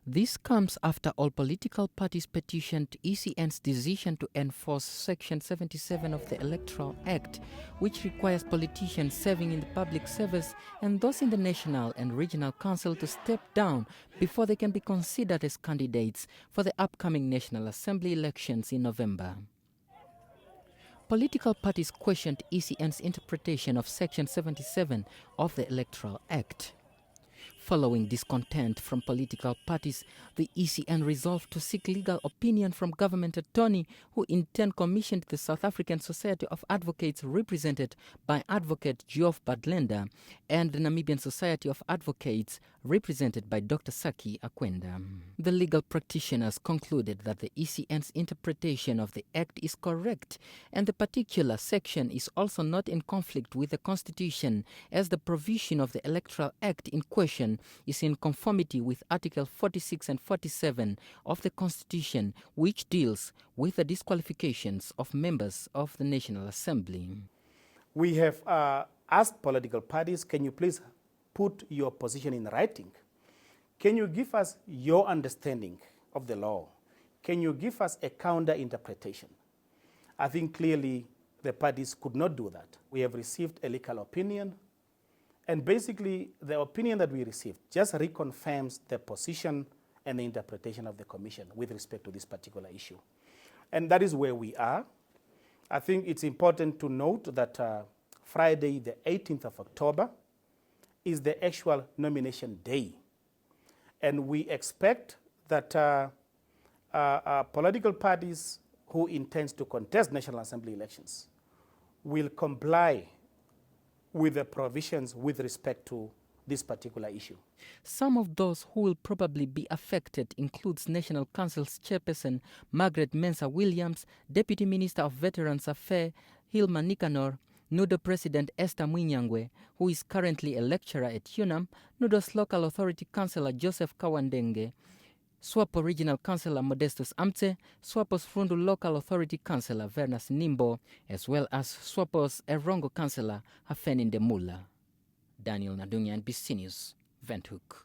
This comes after all political parties petitioned ECN's decision to enforce Section 77 of the Electoral Act, which requires politicians serving in the public service and those in the National and Regional Council to step down before they can be considered as candidates for the upcoming National Assembly elections in November. Political parties questioned ECN's interpretation of Section 77 of the Electoral Act. Following discontent from political parties, the ECN resolved to seek legal opinion from government attorney, who in turn commissioned the South African Society of Advocates represented by Advocate Geoff Badlender and the Namibian Society of Advocates represented by Dr. Saki Akwenda. The legal practitioners concluded that the ECN's interpretation of the Act is correct and the particular section is also not in conflict with the Constitution, as the provision of the Electoral Act in question is in conformity with Article 46 and 47 of the Constitution, which deals with the disqualifications of members of the National Assembly. We have asked political parties, can you please put your position in writing? Can you give us your understanding of the law? Can you give us a counter interpretation? I think clearly the parties could not do that. We have received a legal opinion, and basically the opinion that we received just reconfirms the position and the interpretation of the Commission with respect to this particular issue. And that is where we are. I think it's important to note that Friday, the 18th of October, is the actual nomination day. And we expect that political parties who intend to contest National Assembly elections will comply with the provisions with respect to this particular issue. Some of those who will probably be affected includes National Council's chairperson Margaret Mensah Williams, Deputy Minister of Veterans Affairs Hilma Nicanor, NUDO President Esther Mwinyangwe, who is currently a lecturer at UNAM, NUDO's Local Authority Councillor Joseph Kawandenge, SWAPO Regional Councillor Modestus Amtse, SWAPO's Frundu Local Authority Councillor Vernas Nimbo, as well as SWAPO's Erongo Councillor Hafeni Ndemula. Daniel Nadunya, NBC News, Windhoek.